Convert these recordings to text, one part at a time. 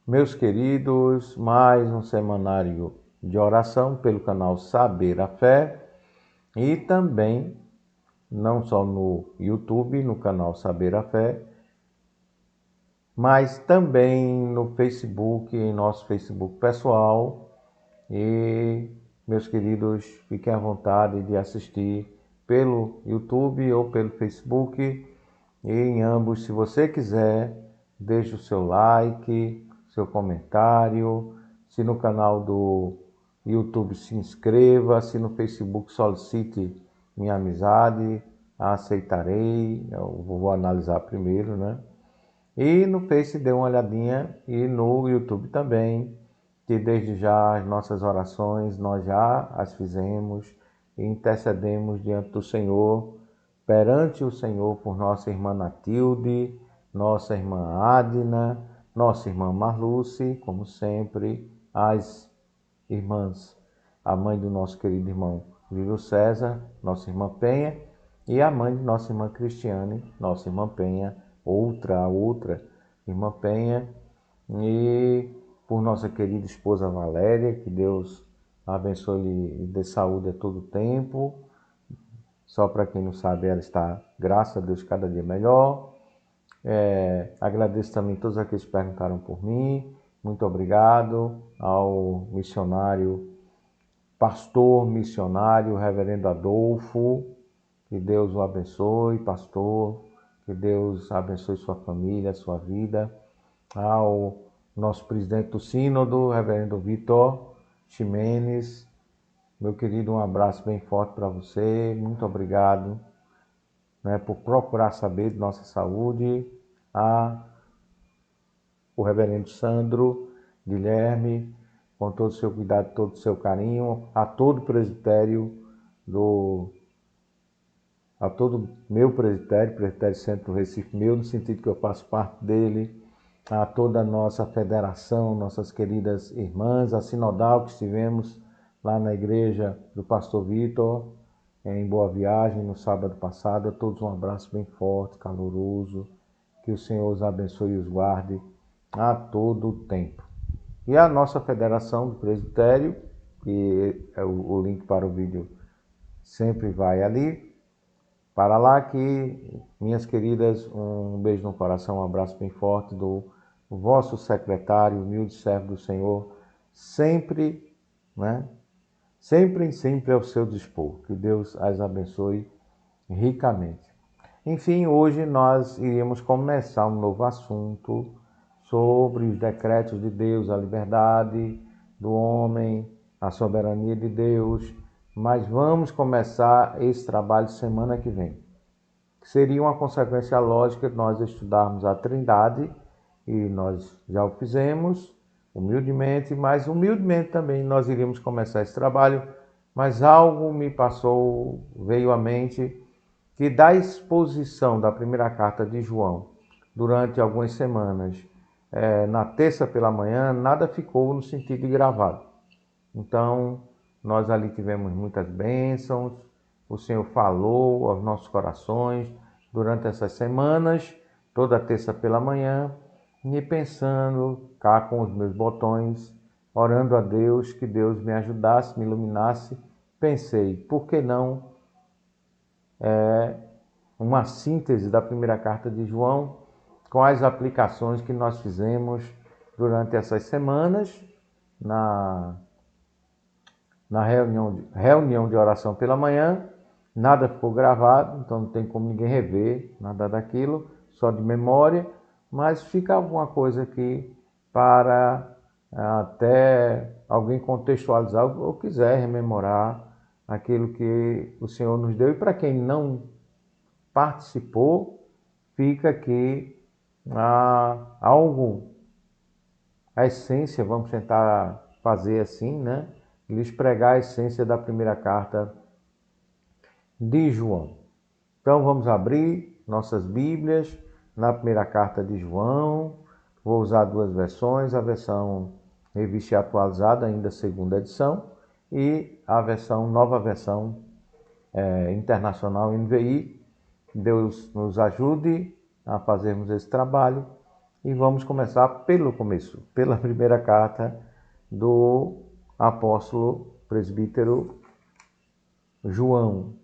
Meus queridos, mais um semanário de oração pelo canal Saber a Fé e também, não só no YouTube, no canal Saber a Fé, mas também no Facebook, em nosso Facebook pessoal. E, meus queridos, fiquem à vontade de assistir pelo YouTube ou pelo Facebook. E em ambos, se você quiser, deixe o seu like, seu comentário. Se no canal do YouTube se inscreva, se no Facebook solicite minha amizade, aceitarei. Eu vou analisar primeiro, né? E no Face dê uma olhadinha e no YouTube também, que desde já as nossas orações nós já as fizemos e intercedemos diante do Senhor, perante o Senhor por nossa irmã Natilde, nossa irmã Adna, nossa irmã Marluce, como sempre, as irmãs, a mãe do nosso querido irmão Júlio César, nossa irmã Penha, e a mãe de nossa irmã Cristiane, nossa irmã Penha, outra irmã Penha, e por nossa querida esposa Valéria, que Deus abençoe e dê saúde a todo tempo. Só para quem não sabe, ela está, graças a Deus, cada dia melhor. Agradeço também a todos aqueles que perguntaram por mim. Muito obrigado ao missionário, pastor missionário, reverendo Adolfo. Que Deus o abençoe, pastor. Que Deus abençoe sua família, sua vida. Ao nosso presidente do sínodo, reverendo Vitor Ximenes. Meu querido, um abraço bem forte para você. Muito obrigado, né, por procurar saber de nossa saúde. O reverendo Sandro Guilherme, com todo o seu cuidado, todo o seu carinho. A todo o presbitério a todo meu presbitério Centro do Recife, meu, no sentido que eu faço parte dele, a toda a nossa federação, nossas queridas irmãs, a sinodal que estivemos lá na igreja do pastor Vitor, em Boa Viagem, no sábado passado. A todos um abraço bem forte, caloroso, que o Senhor os abençoe e os guarde a todo o tempo. E a nossa federação do presbitério, que o link para o vídeo sempre vai ali, para lá, que, minhas queridas, um beijo no coração, um abraço bem forte do vosso secretário, humilde servo do Senhor, sempre, né? Sempre ao seu dispor. Que Deus as abençoe ricamente. Enfim, hoje nós iremos começar um novo assunto sobre os decretos de Deus, a liberdade do homem, a soberania de Deus. Mas vamos começar esse trabalho semana que vem. Seria uma consequência lógica de nós estudarmos a Trindade, e nós já o fizemos, humildemente, mas humildemente também nós iríamos começar esse trabalho, mas algo me passou, veio à mente, que da exposição da primeira carta de João, durante algumas semanas, na terça pela manhã, nada ficou no sentido de gravado. Então, nós ali tivemos muitas bênçãos, o Senhor falou aos nossos corações durante essas semanas, toda terça pela manhã, e pensando cá com os meus botões, orando a Deus, que Deus me ajudasse, me iluminasse, pensei, por que não uma síntese da primeira carta de João com as aplicações que nós fizemos durante essas semanas na reunião de oração pela manhã. Nada ficou gravado, então não tem como ninguém rever nada daquilo, só de memória, mas fica alguma coisa aqui para até alguém contextualizar ou quiser rememorar aquilo que o Senhor nos deu. E para quem não participou, fica aqui algo, a essência, vamos tentar fazer assim, né? Lhes pregar a essência da primeira carta de João. Então vamos abrir nossas Bíblias na primeira carta de João. Vou usar duas versões, a versão revista e atualizada, ainda segunda edição, e a nova versão internacional NVI. Deus nos ajude a fazermos esse trabalho e vamos começar pelo começo, pela primeira carta do apóstolo presbítero João,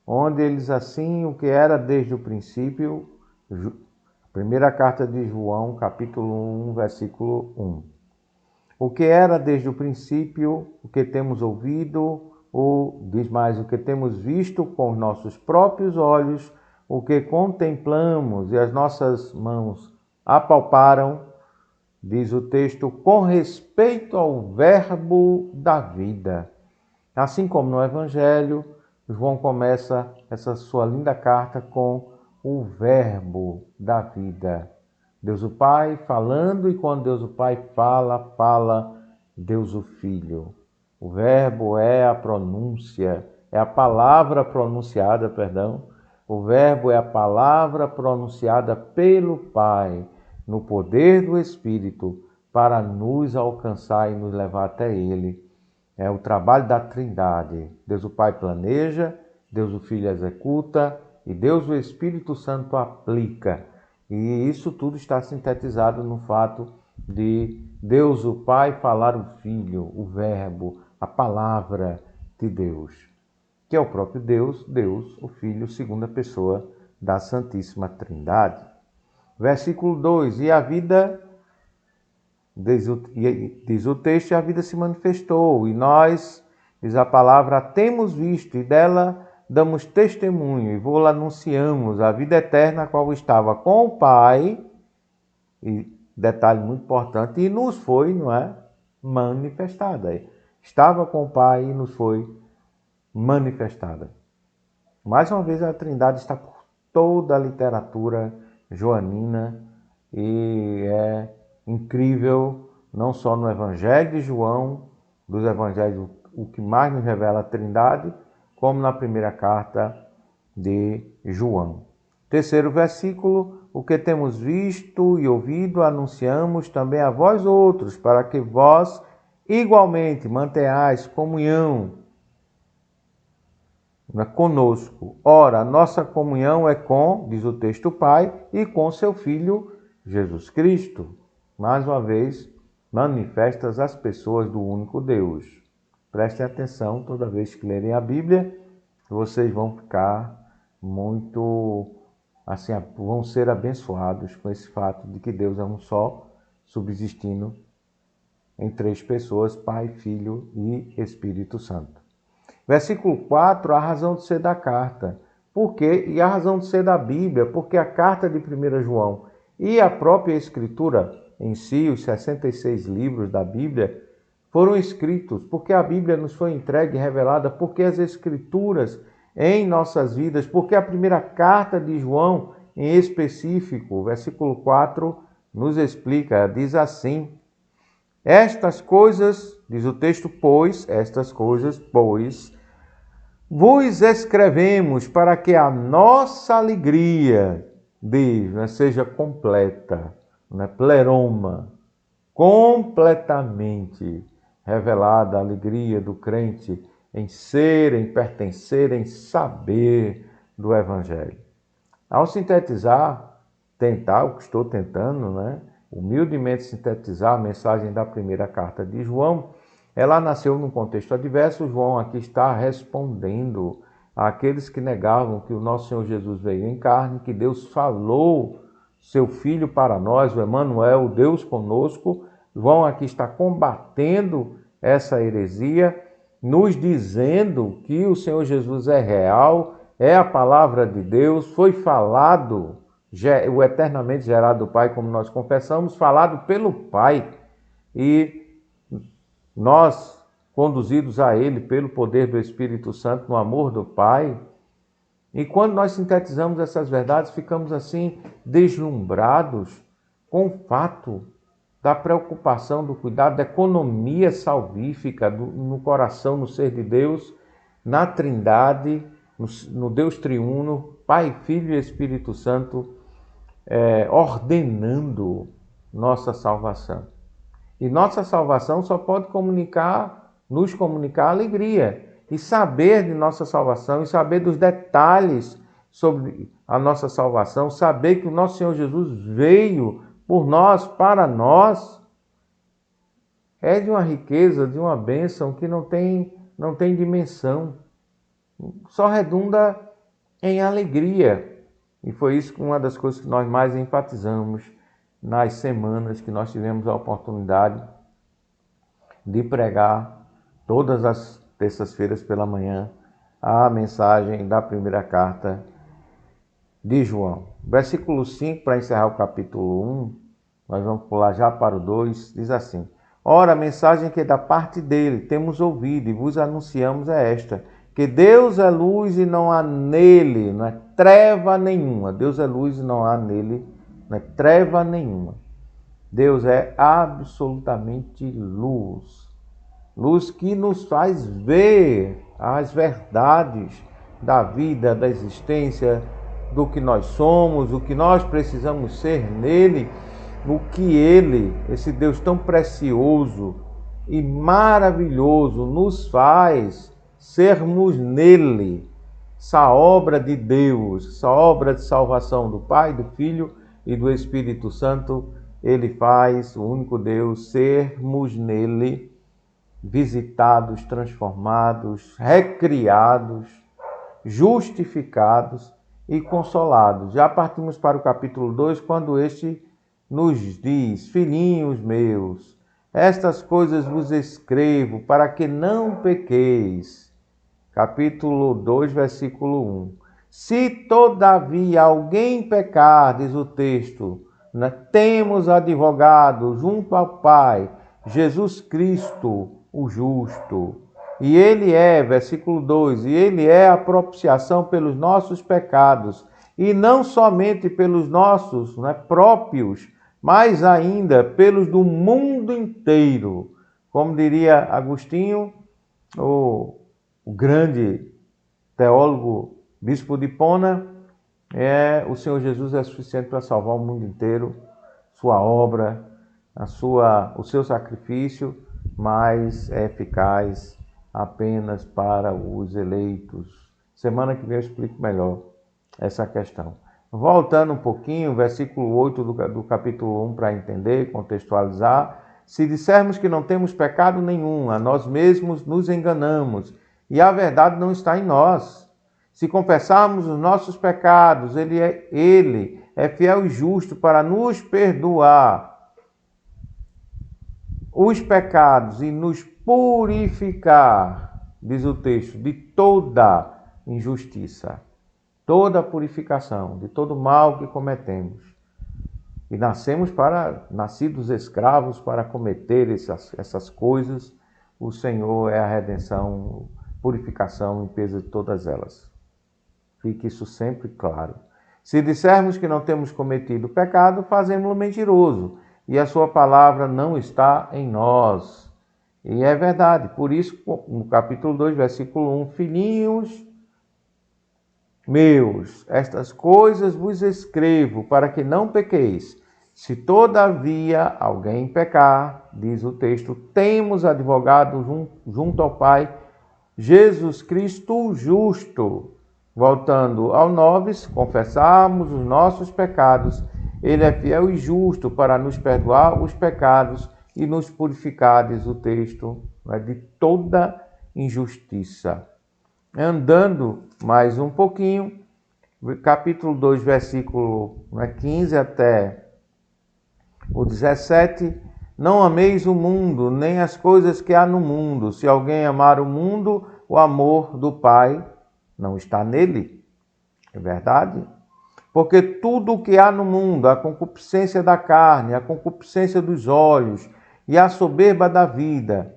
onde ele diz assim: o que era desde o princípio, primeira carta de João, capítulo 1, versículo 1. O que era desde o princípio, o que temos ouvido, ou diz mais, o que temos visto com os nossos próprios olhos, o que contemplamos e as nossas mãos apalparam, diz o texto, com respeito ao verbo da vida. Assim como no Evangelho, João começa essa sua linda carta com o verbo da vida. Deus o Pai falando, e quando Deus o Pai fala, fala Deus o Filho. O verbo é a pronúncia, é a palavra pronunciada, O verbo é a palavra pronunciada pelo Pai, no poder do Espírito, para nos alcançar e nos levar até Ele. É o trabalho da Trindade. Deus o Pai planeja, Deus o Filho executa e Deus o Espírito Santo aplica. E isso tudo está sintetizado no fato de Deus o Pai falar o Filho, o Verbo, a palavra de Deus, que é o próprio Deus, Deus, o Filho, segunda pessoa da Santíssima Trindade. Versículo 2, e a vida, diz o texto, e a vida se manifestou, e nós, diz a palavra, temos visto, e dela damos testemunho, e vou-la anunciamos, a vida eterna, a qual estava com o Pai, e detalhe muito importante, e nos foi, manifestada. Estava com o Pai e nos foi manifestada. Mais uma vez, a Trindade está por toda a literatura joanina e é incrível, não só no Evangelho de João, dos Evangelhos, o que mais nos revela a Trindade, como na primeira carta de João. Terceiro versículo, o que temos visto e ouvido, anunciamos também a vós outros, para que vós igualmente mantenhais comunhão conosco. Ora, a nossa comunhão é com, diz o texto, o Pai e com seu Filho Jesus Cristo. Mais uma vez, manifestas as pessoas do único Deus. Prestem atenção toda vez que lerem a Bíblia, vocês vão ficar muito, assim, vão ser abençoados com esse fato de que Deus é um só, subsistindo em três pessoas, Pai, Filho e Espírito Santo. Versículo 4, a razão de ser da carta. Por quê? E a razão de ser da Bíblia, porque a carta de 1 João e a própria Escritura em si, os 66 livros da Bíblia, foram escritos porque a Bíblia nos foi entregue e revelada, porque as Escrituras em nossas vidas, porque a primeira carta de João, em específico, versículo 4, nos explica, diz assim: estas coisas, diz o texto, estas coisas, vos escrevemos para que a nossa alegria, seja completa, pleroma, completamente revelada a alegria do crente em ser, em pertencer, em saber do Evangelho. Ao sintetizar, o que estou tentando, humildemente sintetizar a mensagem da primeira carta de João, ela nasceu num contexto adverso. João aqui está respondendo àqueles que negavam que o nosso Senhor Jesus veio em carne, que Deus falou seu Filho para nós, o Emanuel, o Deus conosco. João aqui está combatendo essa heresia, nos dizendo que o Senhor Jesus é real, é a palavra de Deus, foi falado, o eternamente gerado do Pai, como nós confessamos, falado pelo Pai, e nós, conduzidos a Ele pelo poder do Espírito Santo, no amor do Pai. E quando nós sintetizamos essas verdades, ficamos assim deslumbrados com o fato da preocupação, do cuidado, da economia salvífica no coração, no ser de Deus, na Trindade, no Deus triuno, Pai, Filho e Espírito Santo, ordenando nossa salvação. E nossa salvação só pode nos comunicar alegria. E saber de nossa salvação, e saber dos detalhes sobre a nossa salvação, saber que o nosso Senhor Jesus veio por nós, para nós, é de uma riqueza, de uma bênção que não tem dimensão. Só redunda em alegria. E foi isso uma das coisas que nós mais enfatizamos nas semanas que nós tivemos a oportunidade de pregar todas as terças-feiras pela manhã a mensagem da primeira carta de João. Versículo 5, para encerrar o capítulo 1, nós vamos pular já para o 2, diz assim: Ora, a mensagem que da parte dele temos ouvido e vos anunciamos é esta, que Deus é luz e não há nele, não é treva nenhuma. Deus é luz e não há nele, não é treva nenhuma. Deus é absolutamente luz. Luz que nos faz ver as verdades da vida, da existência, do que nós somos, o que nós precisamos ser nele, o que ele, esse Deus tão precioso e maravilhoso, nos faz sermos nele. Essa obra de Deus, essa obra de salvação do Pai, do Filho e do Espírito Santo, ele faz, o único Deus, sermos nele visitados, transformados, recriados, justificados e consolados. Já partimos para o capítulo 2, quando este nos diz: Filhinhos meus, estas coisas vos escrevo para que não pequeis. Capítulo 2, versículo 1. Se todavia alguém pecar, diz o texto, temos advogado junto ao Pai, Jesus Cristo, o justo. E ele é, versículo 2, e ele é a propiciação pelos nossos pecados, e não somente pelos nossos próprios, mas ainda pelos do mundo inteiro. Como diria Agostinho, o grande teólogo bispo de Hipona, o Senhor Jesus é suficiente para salvar o mundo inteiro, sua obra, o seu sacrifício, mas é eficaz apenas para os eleitos. Semana que vem eu explico melhor essa questão. Voltando um pouquinho, versículo 8 do capítulo 1, para entender, contextualizar. Se dissermos que não temos pecado nenhum, a nós mesmos nos enganamos, e a verdade não está em nós. Se confessarmos os nossos pecados, Ele é fiel e justo para nos perdoar os pecados e nos purificar, diz o texto, de toda injustiça, toda purificação, de todo mal que cometemos. E nascidos escravos para cometer essas coisas. O Senhor é a redenção, purificação e limpeza de todas elas. Fique isso sempre claro. Se dissermos que não temos cometido pecado, fazemos-lo mentiroso, e a sua palavra não está em nós. E é verdade. Por isso, no capítulo 2, versículo 1, Filhinhos meus, estas coisas vos escrevo para que não pequeis. Se todavia alguém pecar, diz o texto, temos advogado junto ao Pai, Jesus Cristo o justo. Voltando ao 9, se confessarmos os nossos pecados, Ele é fiel e justo para nos perdoar os pecados e nos purificar, diz o texto, de toda injustiça. Andando mais um pouquinho, capítulo 2, versículo 15 até o 17, não ameis o mundo, nem as coisas que há no mundo. Se alguém amar o mundo, o amor do Pai não está nele. É verdade? Porque tudo o que há no mundo, a concupiscência da carne, a concupiscência dos olhos e a soberba da vida,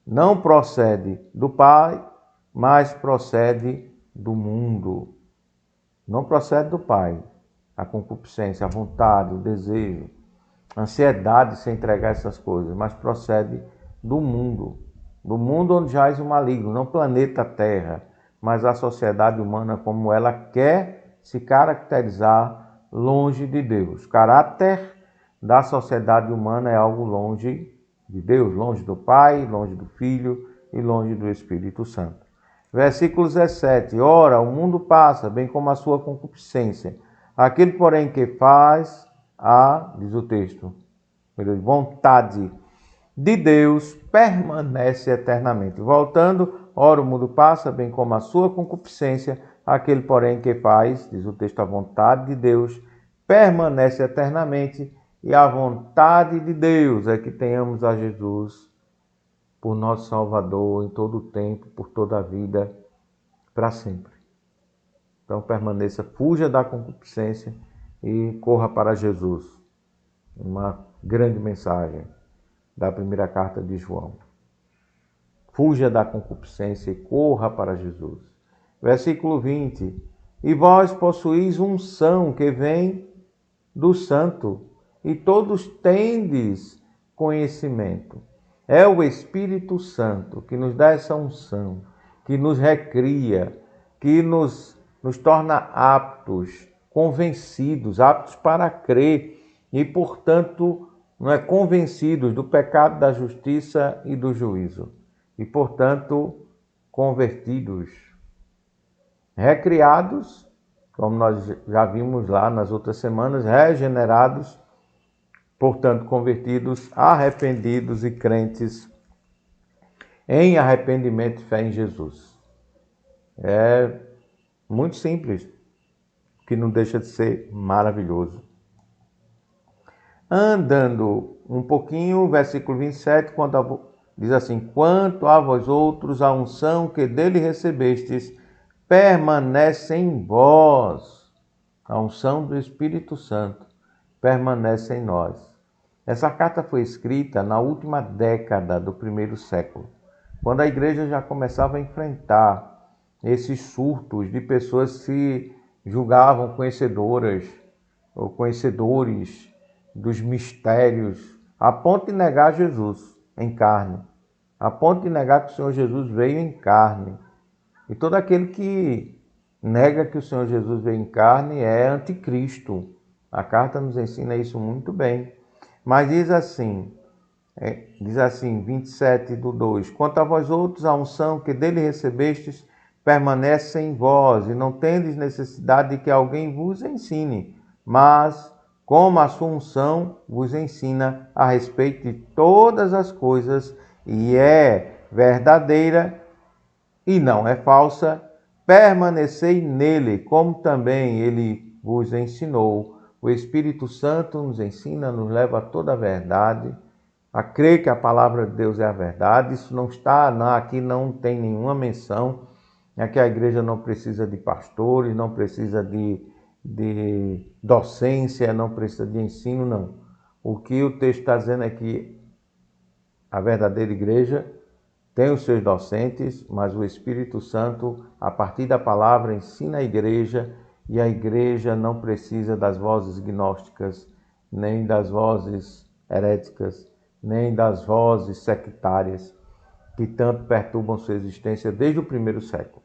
não procede do Pai, mas procede do mundo. Não procede do Pai. A concupiscência, a vontade, o desejo, a ansiedade de se entregar a essas coisas, mas procede do mundo. Do mundo onde jaz o maligno, não o planeta Terra, mas a sociedade humana como ela quer se caracterizar longe de Deus. O caráter da sociedade humana é algo longe de Deus, longe do Pai, longe do Filho e longe do Espírito Santo. Versículo 17. Ora, o mundo passa, bem como a sua concupiscência. Aquele, porém, que faz diz o texto, vontade de Deus permanece eternamente. Voltando, ora o mundo passa, bem como a sua concupiscência, aquele, porém, que faz, diz o texto, a vontade de Deus permanece eternamente, e a vontade de Deus é que tenhamos a Jesus por nosso Salvador em todo o tempo, por toda a vida, para sempre. Então permaneça, fuja da concupiscência e corra para Jesus. Uma grande mensagem da primeira carta de João. Fuja da concupiscência e corra para Jesus. Versículo 20. E vós possuís unção que vem do Santo, e todos tendes conhecimento. É o Espírito Santo que nos dá essa unção, que nos recria, que nos torna aptos, convencidos, aptos para crer e, portanto, convencidos do pecado, da justiça e do juízo. E, portanto, convertidos, recriados, como nós já vimos lá nas outras semanas, regenerados, portanto, convertidos, arrependidos e crentes em arrependimento e fé em Jesus. É muito simples, que não deixa de ser maravilhoso. Andando um pouquinho, versículo 27, diz assim: quanto a vós outros, a unção que dele recebestes permanece em vós. A unção do Espírito Santo permanece em nós. Essa carta foi escrita na última década do primeiro século, quando a igreja já começava a enfrentar esses surtos de pessoas que se julgavam conhecedoras ou conhecedores dos mistérios, a ponto de negar Jesus em carne, a ponto de negar que o Senhor Jesus veio em carne. E todo aquele que nega que o Senhor Jesus veio em carne é anticristo. A carta nos ensina isso muito bem. Mas diz assim, 27:2, quanto a vós outros, a unção que dele recebestes permanece em vós, e não tendes necessidade de que alguém vos ensine, mas como a sua unção vos ensina a respeito de todas as coisas, e é verdadeira e não é falsa, permanecei nele, como também ele vos ensinou. O Espírito Santo nos ensina, nos leva a toda a verdade, a crer que a palavra de Deus é a verdade. Isso não está, aqui não tem nenhuma menção, que a igreja não precisa de pastores, não precisa de docência, não precisa de ensino, não. O que o texto está dizendo é que a verdadeira igreja tem os seus docentes, mas o Espírito Santo, a partir da palavra, ensina a igreja, e a igreja não precisa das vozes gnósticas, nem das vozes heréticas, nem das vozes sectárias, que tanto perturbam sua existência desde o primeiro século.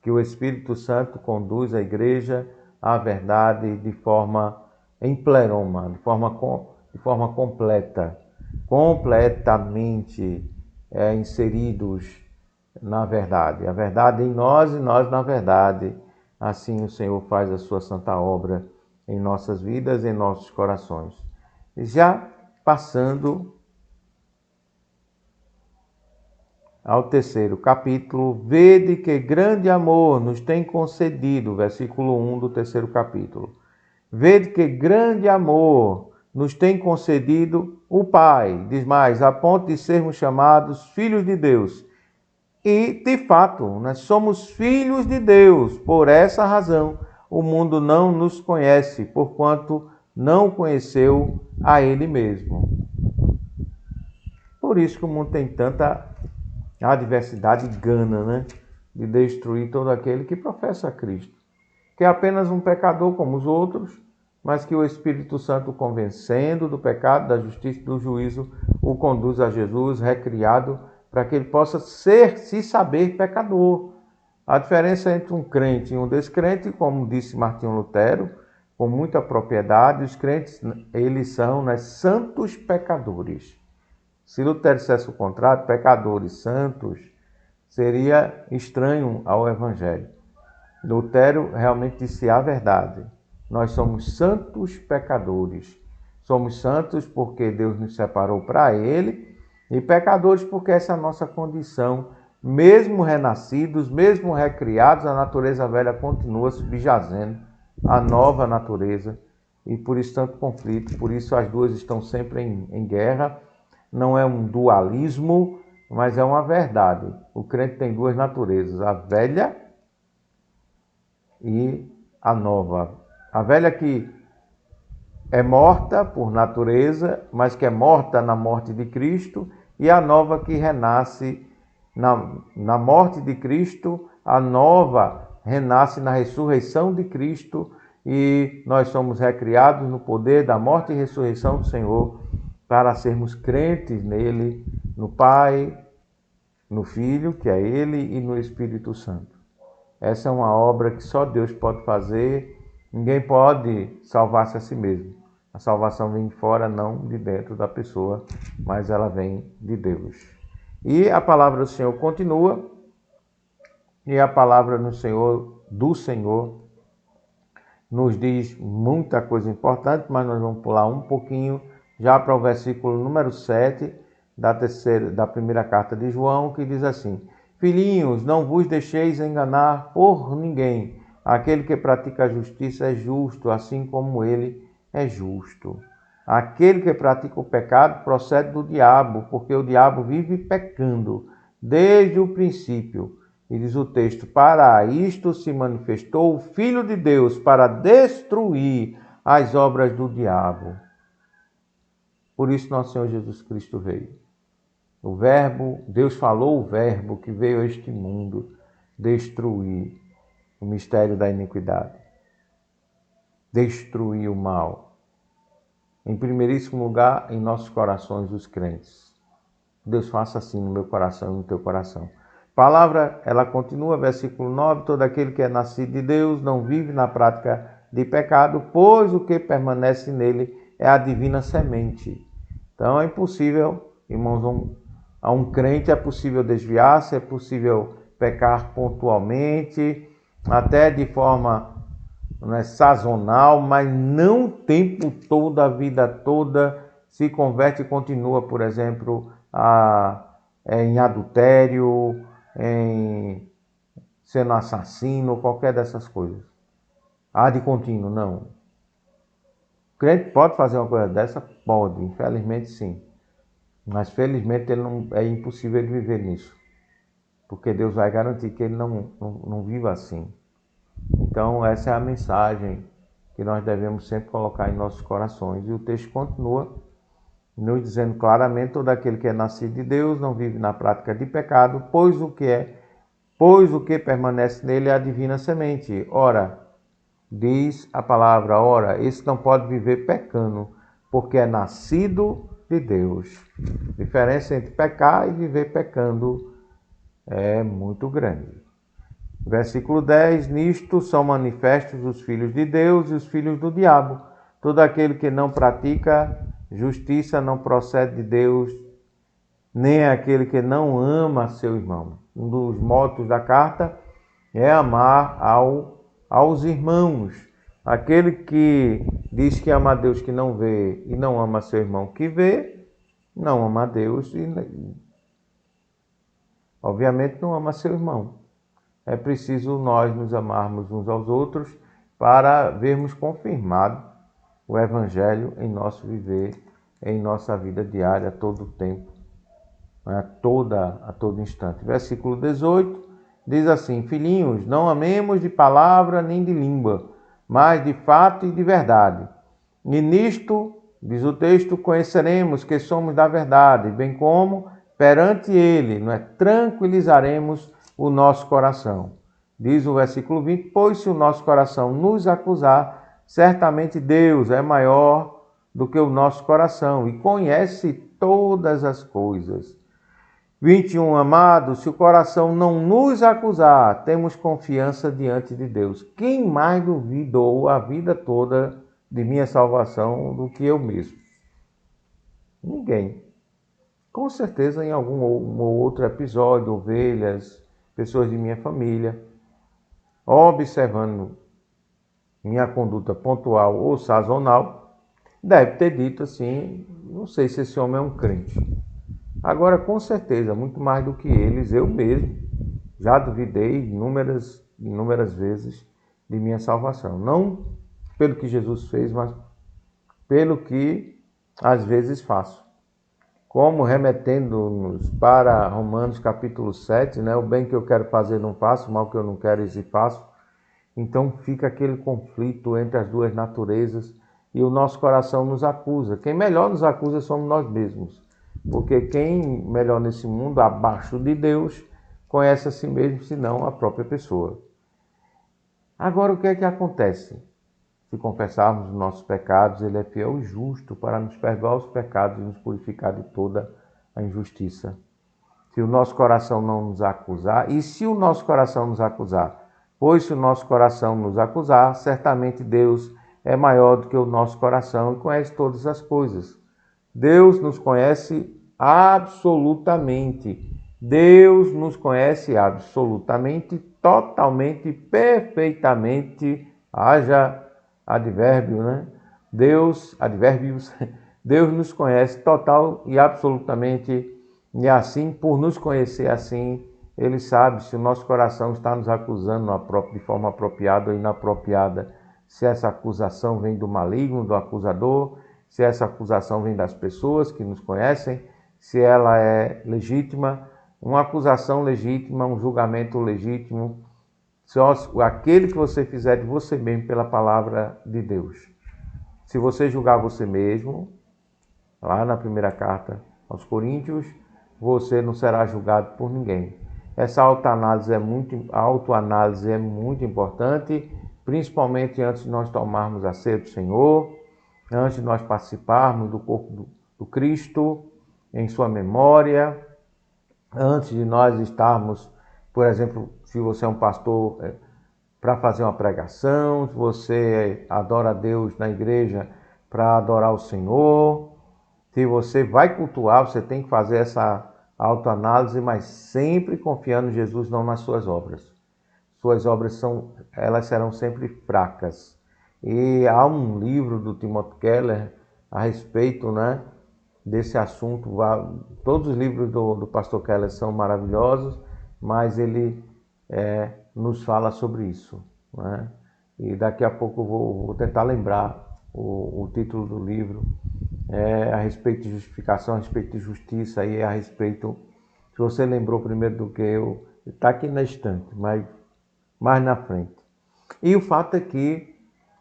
Que o Espírito Santo conduz a igreja à verdade de forma em pleroma, de forma completa, completamente inseridos na verdade. A verdade em nós e nós na verdade. Assim o Senhor faz a sua santa obra em nossas vidas, em nossos corações. Já passando ao terceiro capítulo, vede que grande amor nos tem concedido, versículo 1 do terceiro capítulo. Vede que grande amor nos tem concedido o Pai, diz mais, a ponto de sermos chamados filhos de Deus. E, de fato, nós somos filhos de Deus. Por essa razão, o mundo não nos conhece, porquanto não conheceu a Ele mesmo. Por isso que o mundo tem tanta adversidade e gana, de destruir todo aquele que professa a Cristo, que é apenas um pecador como os outros, mas que o Espírito Santo, convencendo do pecado, da justiça e do juízo, o conduz a Jesus recriado, para que ele possa se saber pecador. A diferença entre um crente e um descrente, como disse Martinho Lutero, com muita propriedade, os crentes, eles são santos pecadores. Se Lutero dissesse o contrário, pecadores santos, seria estranho ao Evangelho. Lutero realmente disse a verdade. Nós somos santos pecadores, Somos santos porque Deus nos separou para Ele, e pecadores porque essa é a nossa condição. Mesmo renascidos, mesmo recriados, a natureza velha continua subjazendo a nova natureza, e por isso tanto conflito, por isso as duas estão sempre em guerra. Não é um dualismo, mas é uma verdade. O crente tem duas naturezas, a velha e a nova. A velha que é morta por natureza, mas que é morta na morte de Cristo, e a nova que renasce na morte de Cristo, a nova renasce na ressurreição de Cristo, e nós somos recriados no poder da morte e ressurreição do Senhor, para sermos crentes nele, no Pai, no Filho, que é Ele, e no Espírito Santo. Essa é uma obra que só Deus pode fazer, ninguém pode salvar-se a si mesmo. A salvação vem de fora, não de dentro da pessoa, mas ela vem de Deus. E a palavra do Senhor continua, e a palavra do Senhor nos diz muita coisa importante, mas nós vamos pular um pouquinho já para o versículo número 7 da primeira carta de João, que diz assim: Filhinhos, não vos deixeis enganar por ninguém. Aquele que pratica a justiça é justo, assim como ele é justo. Aquele que pratica o pecado procede do diabo, porque o diabo vive pecando desde o princípio. E diz o texto: para isto se manifestou o Filho de Deus, para destruir as obras do diabo. Por isso nosso Senhor Jesus Cristo veio. O Verbo, Deus falou o Verbo que veio a este mundo destruir o mistério da iniquidade, destruir o mal. Em primeiríssimo lugar, em nossos corações, os crentes. Deus faça assim no meu coração e no teu coração. Palavra, ela continua, versículo 9, todo aquele que é nascido de Deus não vive na prática de pecado, pois o que permanece nele é a divina semente. Então é impossível, irmãos, a um crente é possível desviar-se, é possível pecar pontualmente, até de forma sazonal, mas não o tempo todo, a vida toda, se converte e continua, por exemplo, em adultério, em sendo assassino, qualquer dessas coisas. De contínuo, não. O crente pode fazer uma coisa dessa? Pode, infelizmente sim. Mas felizmente é impossível ele viver nisso. Porque Deus vai garantir que ele não viva assim. Então essa é a mensagem que nós devemos sempre colocar em nossos corações. E o texto continua nos dizendo claramente: todo aquele que é nascido de Deus não vive na prática de pecado, pois o que permanece nele é a divina semente. Ora, diz a palavra, esse não pode viver pecando, porque é nascido de Deus. A diferença entre pecar e viver pecando é muito grande. Versículo 10, nisto são manifestos os filhos de Deus e os filhos do diabo. Todo aquele que não pratica justiça não procede de Deus, nem aquele que não ama seu irmão. Um dos motos da carta é amar aos irmãos. Aquele que diz que ama a Deus que não vê e não ama seu irmão que vê, não ama a Deus e obviamente não ama seu irmão. É preciso nós nos amarmos uns aos outros para vermos confirmado o Evangelho em nosso viver, em nossa vida diária, a todo tempo, a todo instante. Versículo 18 diz assim: Filhinhos, não amemos de palavra nem de língua, mas de fato e de verdade. E nisto, diz o texto, conheceremos que somos da verdade, bem como perante Ele, tranquilizaremos o nosso coração. Diz o versículo 20, pois se o nosso coração nos acusar, certamente Deus é maior do que o nosso coração e conhece todas as coisas. 21, amados, se o coração não nos acusar, temos confiança diante de Deus. Quem mais duvidou a vida toda de minha salvação do que eu mesmo? Ninguém. Com certeza em algum ou outro episódio, ovelhas, pessoas de minha família, observando minha conduta pontual ou sazonal, deve ter dito assim, não sei se esse homem é um crente. Agora, com certeza, muito mais do que eles, eu mesmo já duvidei inúmeras vezes de minha salvação. Não pelo que Jesus fez, mas pelo que às vezes faço. Como remetendo-nos para Romanos capítulo 7, né? O bem que eu quero fazer não faço, o mal que eu não quero esse faço. Então fica aquele conflito entre as duas naturezas e o nosso coração nos acusa. Quem melhor nos acusa somos nós mesmos. Porque quem melhor nesse mundo, abaixo de Deus, conhece a si mesmo, senão a própria pessoa. Agora, o que é que acontece? Se confessarmos os nossos pecados, Ele é fiel e justo para nos perdoar os pecados e nos purificar de toda a injustiça. Se o nosso coração não nos acusar, e se o nosso coração nos acusar, pois se o nosso coração nos acusar, certamente Deus é maior do que o nosso coração e conhece todas as coisas. Deus nos conhece absolutamente. Deus nos conhece absolutamente, totalmente, perfeitamente. Haja advérbio, né? Advérbios. Deus nos conhece total e absolutamente. E assim, por nos conhecer assim, Ele sabe se o nosso coração está nos acusando de forma apropriada ou inapropriada. Se essa acusação vem do maligno, do acusador, se essa acusação vem das pessoas que nos conhecem, se ela é legítima, uma acusação legítima, um julgamento legítimo, só aquele que você fizer de você mesmo pela palavra de Deus. Se você julgar você mesmo, lá na primeira carta aos Coríntios, você não será julgado por ninguém. Essa autoanálise é muito importante, principalmente antes de nós tomarmos a ceia do Senhor, antes de nós participarmos do corpo do Cristo, em sua memória, antes de nós estarmos, por exemplo, se você é um pastor, para fazer uma pregação, se você adora a Deus na igreja para adorar o Senhor, se você vai cultuar, você tem que fazer essa autoanálise, mas sempre confiando em Jesus, não nas suas obras. Suas obras elas serão sempre fracas. E há um livro do Timothy Keller a respeito, né, desse assunto. Todos os livros do pastor Keller são maravilhosos, mas ele nos fala sobre isso, né? E daqui a pouco eu vou tentar lembrar o título do livro. A respeito de justificação, a respeito de justiça, e a respeito, se você lembrou primeiro do que eu, está aqui na estante, mas mais na frente. E o fato é que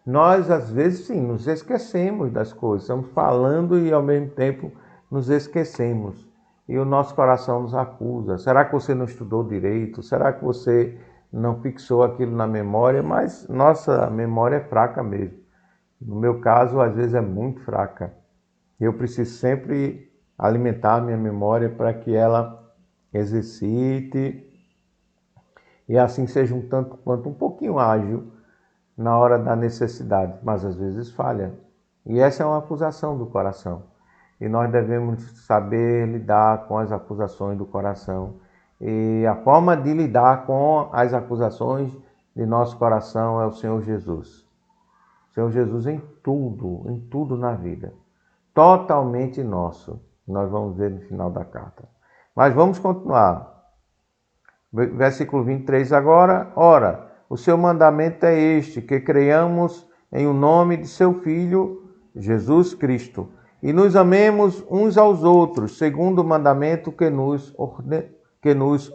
nós, às vezes, sim, nos esquecemos das coisas, estamos falando e, ao mesmo tempo, nos esquecemos. E o nosso coração nos acusa. Será que você não estudou direito? Será que você não fixou aquilo na memória? Mas nossa memória é fraca mesmo. No meu caso, às vezes é muito fraca. Eu preciso sempre alimentar a minha memória para que ela exercite e assim seja um tanto quanto um pouquinho ágil na hora da necessidade, mas às vezes falha. E essa é uma acusação do coração. E nós devemos saber lidar com as acusações do coração. E a forma de lidar com as acusações de nosso coração é o Senhor Jesus. O Senhor Jesus em tudo na vida. Totalmente nosso. Nós vamos ver no final da carta. Mas vamos continuar. Versículo 23 agora. Ora, o seu mandamento é este, que creiamos em o nome de seu Filho, Jesus Cristo, e nos amemos uns aos outros, segundo o mandamento que nos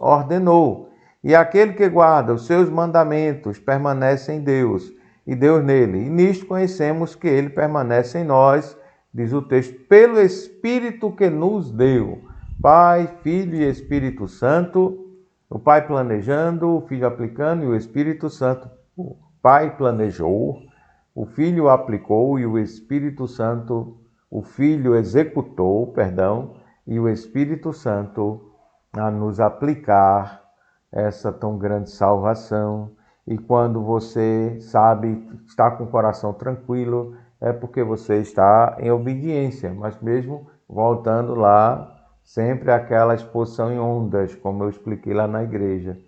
ordenou. E aquele que guarda os seus mandamentos permanece em Deus, e Deus nele. E nisto conhecemos que ele permanece em nós, diz o texto, pelo Espírito que nos deu. Pai, Filho e Espírito Santo. O Pai planejando, o Filho aplicando e o Espírito Santo. O Pai planejou, o Filho aplicou e o Espírito Santo, o Filho executou, e o Espírito Santo a nos aplicar essa tão grande salvação. E quando você sabe, está com o coração tranquilo, é porque você está em obediência, mas mesmo voltando lá, sempre aquela exposição em ondas, como eu expliquei lá na igreja.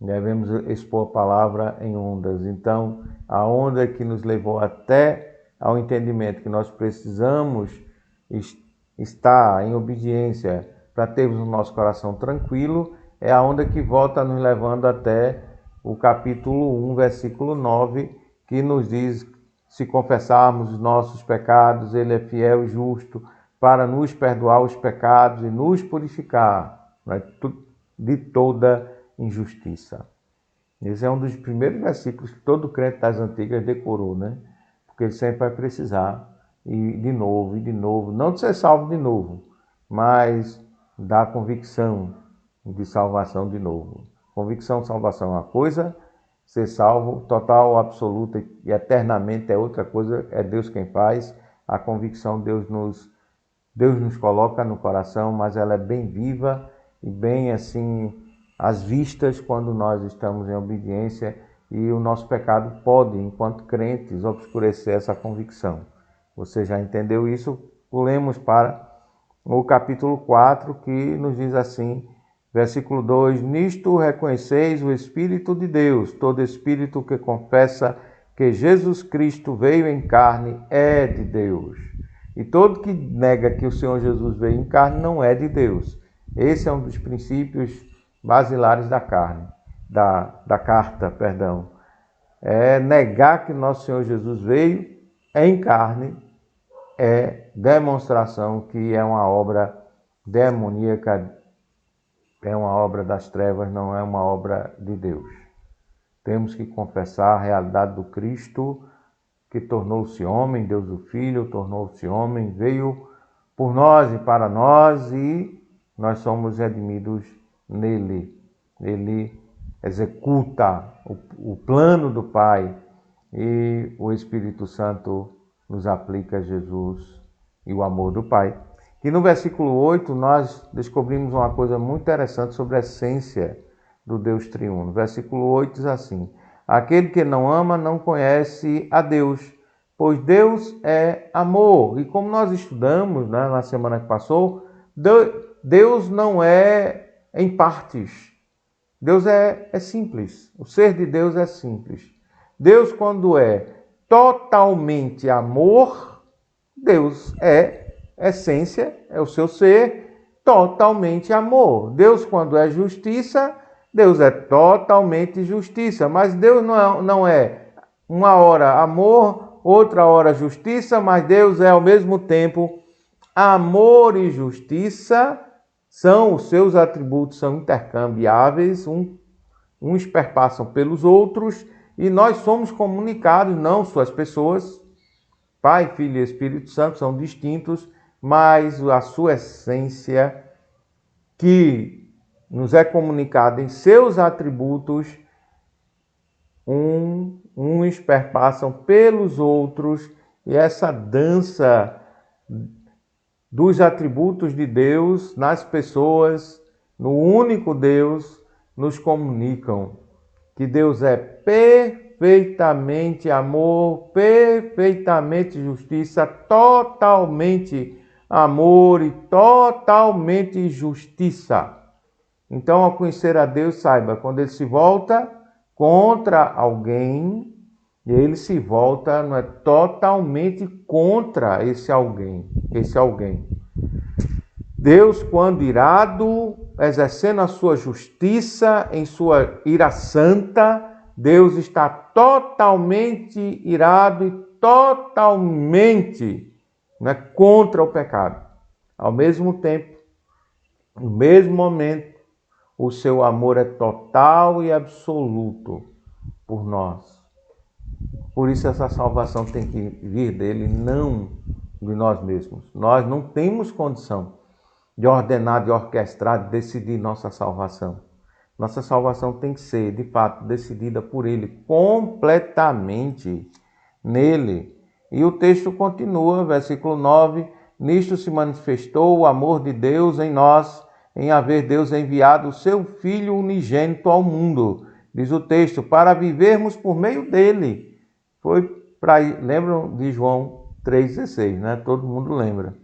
Devemos expor a palavra em ondas. Então, a onda que nos levou até ao entendimento que nós precisamos estar em obediência para termos o nosso coração tranquilo, é a onda que volta nos levando até o capítulo 1, versículo 9, que nos diz: se confessarmos os nossos pecados, Ele é fiel e justo para nos perdoar os pecados e nos purificar, né, de toda injustiça. Esse é um dos primeiros versículos que todo crente das antigas decorou, né? Porque ele sempre vai precisar, e de novo, não de ser salvo de novo, mas da convicção de salvação de novo. Convicção de salvação é uma coisa, ser salvo total, absoluta e eternamente é outra coisa, é Deus quem faz. A convicção Deus nos coloca no coração, mas ela é bem viva e bem assim às vistas quando nós estamos em obediência, e o nosso pecado pode, enquanto crentes, obscurecer essa convicção. Você já entendeu isso? Pulemos para o capítulo 4, que nos diz assim, versículo 2: nisto reconheceis o Espírito de Deus, todo espírito que confessa que Jesus Cristo veio em carne é de Deus. E todo que nega que o Senhor Jesus veio em carne não é de Deus. Esse é um dos princípios basilares da carta. É negar que nosso Senhor Jesus veio em carne, é demonstração que é uma obra demoníaca, é uma obra das trevas, não é uma obra de Deus. Temos que confessar a realidade do Cristo, que tornou-se homem, Deus o Filho, tornou-se homem, veio por nós e para nós, e nós somos redimidos nele. Ele executa o plano do Pai, e o Espírito Santo nos aplica Jesus e o amor do Pai. E no versículo 8 nós descobrimos uma coisa muito interessante sobre a essência do Deus triuno. Versículo 8 diz assim: aquele que não ama não conhece a Deus, pois Deus é amor. E como nós estudamos, né, na semana que passou, Deus não é em partes. Deus é simples. O ser de Deus é simples. Deus, quando é totalmente amor, Deus é essência, é o seu ser totalmente amor. Deus, quando é justiça, Deus é totalmente justiça. Mas Deus não é uma hora amor, outra hora justiça, mas Deus é ao mesmo tempo amor e justiça. São os seus atributos, são intercambiáveis, uns perpassam pelos outros, e nós somos comunicados, não suas pessoas, Pai, Filho e Espírito Santo são distintos, mas a sua essência, que nos é comunicada em seus atributos, uns perpassam pelos outros, e essa dança dos atributos de Deus nas pessoas, no único Deus, nos comunicam que Deus é perfeitamente amor, perfeitamente justiça, totalmente amor e totalmente justiça. Então, ao conhecer a Deus, saiba, quando ele se volta contra alguém, ele se volta, não é, totalmente contra esse alguém. Deus, quando irado, exercendo a sua justiça em sua ira santa, Deus está totalmente irado e totalmente, né, contra o pecado. Ao mesmo tempo, no mesmo momento, o seu amor é total e absoluto por nós. Por isso essa salvação tem que vir dele, não de nós mesmos. Nós não temos condição de ordenar, de orquestrar, de decidir nossa salvação. Nossa salvação tem que ser, de fato, decidida por ele, completamente nele. E o texto continua, versículo 9: nisto se manifestou o amor de Deus em nós, em haver Deus enviado o seu Filho unigênito ao mundo. Diz o texto, para vivermos por meio dele. Lembram de João 3,16, né? Todo mundo lembra.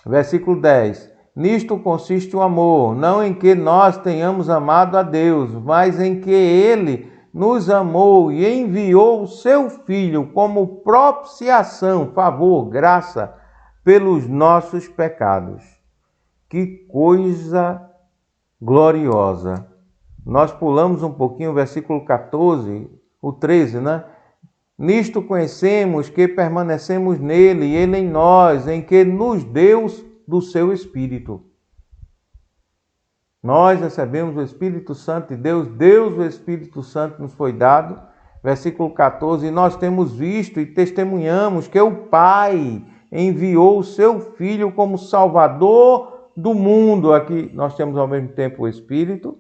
Versículo 10. Nisto consiste o amor, não em que nós tenhamos amado a Deus, mas em que Ele nos amou e enviou o seu Filho como propiciação, favor, graça, pelos nossos pecados. Que coisa gloriosa! Nós pulamos um pouquinho o versículo 14, o 13, né? Nisto conhecemos que permanecemos nele e ele em nós, em que nos deu do seu Espírito. Nós recebemos o Espírito Santo de Deus o Espírito Santo nos foi dado. Versículo 14, e nós temos visto e testemunhamos que o Pai enviou o seu Filho como Salvador do mundo. Aqui nós temos ao mesmo tempo o Espírito,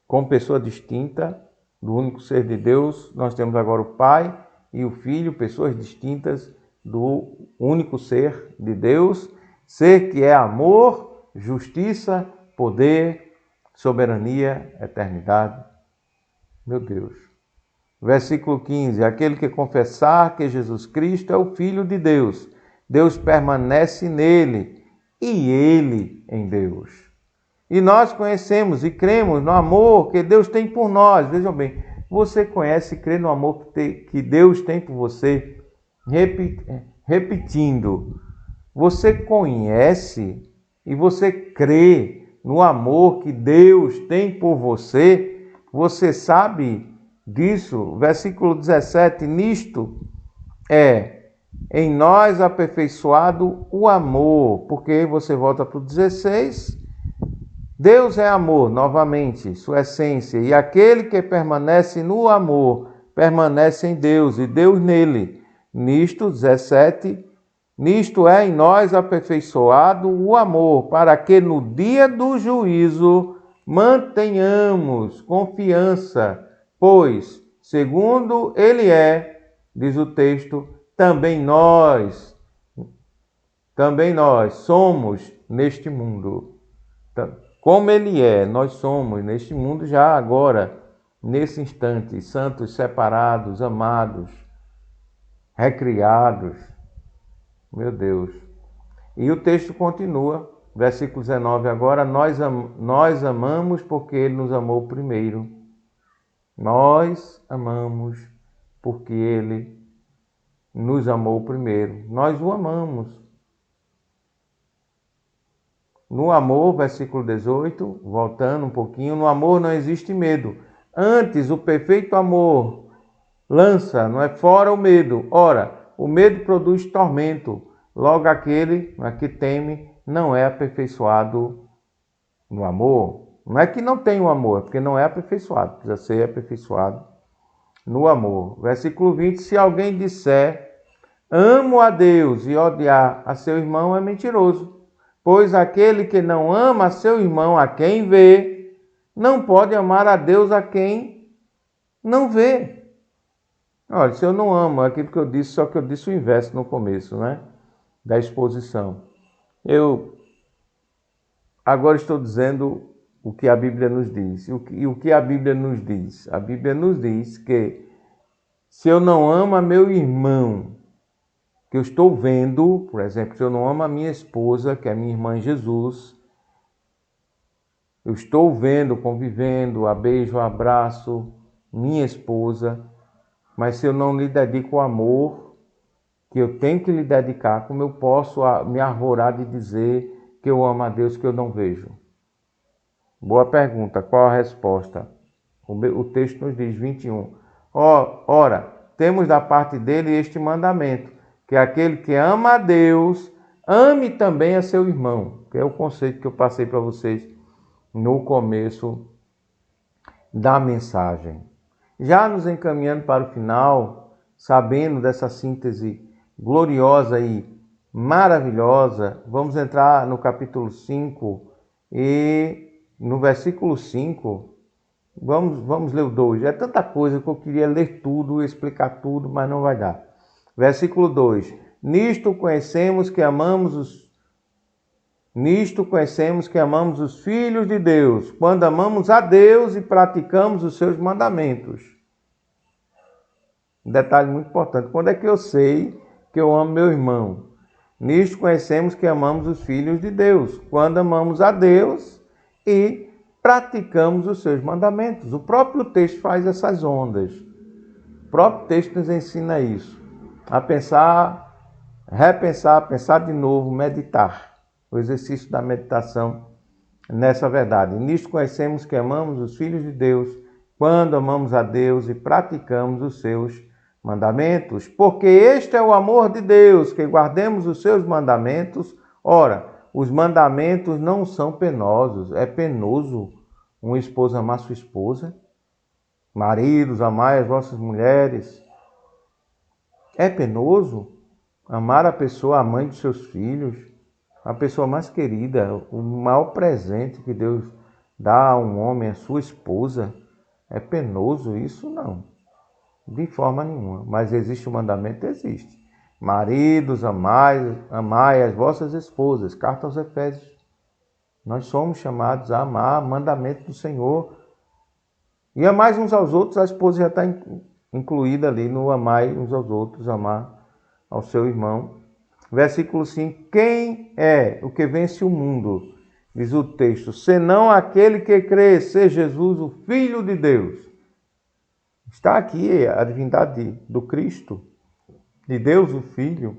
como pessoa distinta do único ser de Deus. Nós temos agora o Pai e o Filho, pessoas distintas do único ser de Deus, ser que é amor, justiça, poder, soberania, eternidade. Meu Deus. Versículo 15. Aquele que confessar que Jesus Cristo é o Filho de Deus, Deus permanece nele e ele em Deus. E nós conhecemos e cremos no amor que Deus tem por nós. Vejam bem, você conhece e crê no amor que Deus tem por você? Repetindo, você conhece e você crê no amor que Deus tem por você? Você sabe disso? Versículo 17, nisto é em nós aperfeiçoado o amor. Porque você volta para o 16, Deus é amor, novamente, sua essência, e aquele que permanece no amor, permanece em Deus, e Deus nele. Nisto, 17, nisto é em nós aperfeiçoado o amor, para que no dia do juízo mantenhamos confiança, pois, segundo ele é, diz o texto, também nós somos neste mundo. Como ele é, nós somos neste mundo já agora, nesse instante, santos, separados, amados, recriados. Meu Deus. E o texto continua, versículo 19, agora nós amamos porque ele nos amou primeiro. Nós amamos porque ele nos amou primeiro. Nós o amamos. No amor, versículo 18, voltando um pouquinho, no amor não existe medo. Antes, o perfeito amor lança, não é fora o medo. Ora, o medo produz tormento. Logo aquele que teme não é aperfeiçoado no amor. Não é que não tem o amor, é porque não é aperfeiçoado. Precisa ser aperfeiçoado no amor. Versículo 20, se alguém disser, amo a Deus e odiar a seu irmão, é mentiroso. Pois aquele que não ama a seu irmão, a quem vê, não pode amar a Deus a quem não vê. Olha, se eu não amo aquilo que eu disse, só que eu disse o inverso no começo, né? Da exposição. Eu agora estou dizendo o que a Bíblia nos diz. E o que a Bíblia nos diz? A Bíblia nos diz que se eu não amo a meu irmão, que eu estou vendo, por exemplo, se eu não amo a minha esposa, que é minha irmã em Jesus, eu estou vendo, convivendo, a beijo, a abraço, minha esposa, mas se eu não lhe dedico o amor que eu tenho que lhe dedicar, como eu posso me arvorar de dizer que eu amo a Deus que eu não vejo? Boa pergunta, qual a resposta? O texto nos diz, 21, ora, temos da parte dele este mandamento, que aquele que ama a Deus, ame também a seu irmão, que é o conceito que eu passei para vocês no começo da mensagem. Já nos encaminhando para o final, sabendo dessa síntese gloriosa e maravilhosa, vamos entrar no capítulo 5 e no versículo 5, vamos ler o 2. É tanta coisa que eu queria ler tudo, explicar tudo, mas não vai dar. Versículo 2. Nisto conhecemos que amamos os filhos de Deus, quando amamos a Deus e praticamos os seus mandamentos. Um detalhe muito importante. Quando é que eu sei que eu amo meu irmão? Nisto conhecemos que amamos os filhos de Deus, quando amamos a Deus e praticamos os seus mandamentos. O próprio texto faz essas ondas. O próprio texto nos ensina isso. A pensar, repensar, pensar de novo, meditar. O exercício da meditação nessa verdade. Nisto conhecemos que amamos os filhos de Deus, quando amamos a Deus e praticamos os seus mandamentos. Porque este é o amor de Deus, que guardemos os seus mandamentos. Ora, os mandamentos não são penosos. É penoso um esposo amar sua esposa? Maridos, amai as vossas mulheres. É penoso amar a pessoa, a mãe dos seus filhos, a pessoa mais querida, o maior presente que Deus dá a um homem, a sua esposa. É penoso isso? Não, de forma nenhuma. Mas existe o mandamento? Existe. Maridos, amai as vossas esposas. Carta aos Efésios. Nós somos chamados a amar o mandamento do Senhor. E amar uns aos outros, a esposa já está incluída ali no amar uns aos outros, amar ao seu irmão. Versículo 5. Quem é o que vence o mundo? Diz o texto. Senão aquele que crê ser Jesus, o Filho de Deus. Está aqui a divindade do Cristo, de Deus o Filho.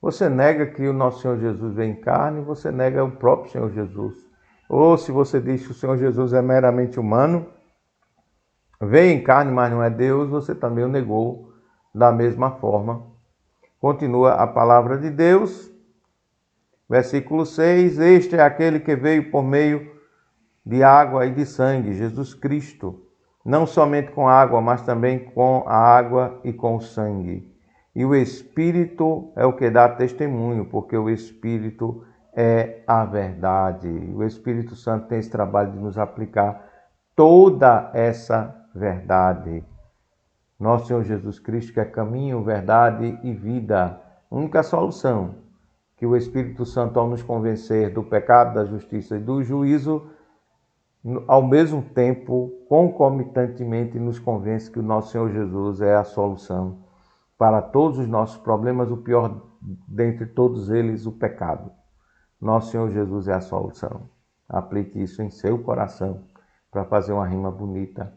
Você nega que o nosso Senhor Jesus vem em carne, você nega o próprio Senhor Jesus. Ou se você diz que o Senhor Jesus é meramente humano, veio em carne, mas não é Deus, você também o negou da mesma forma. Continua a palavra de Deus, versículo 6, este é aquele que veio por meio de água e de sangue, Jesus Cristo, não somente com água, mas também com a água e com o sangue. E o Espírito é o que dá testemunho, porque o Espírito é a verdade. O Espírito Santo tem esse trabalho de nos aplicar toda essa verdade. Nosso Senhor Jesus Cristo, que é caminho, verdade e vida. Única solução que o Espírito Santo, ao nos convencer do pecado, da justiça e do juízo, ao mesmo tempo, concomitantemente, nos convence que o nosso Senhor Jesus é a solução para todos os nossos problemas, o pior dentre todos eles, o pecado. Nosso Senhor Jesus é a solução. Aplique isso em seu coração para fazer uma rima bonita,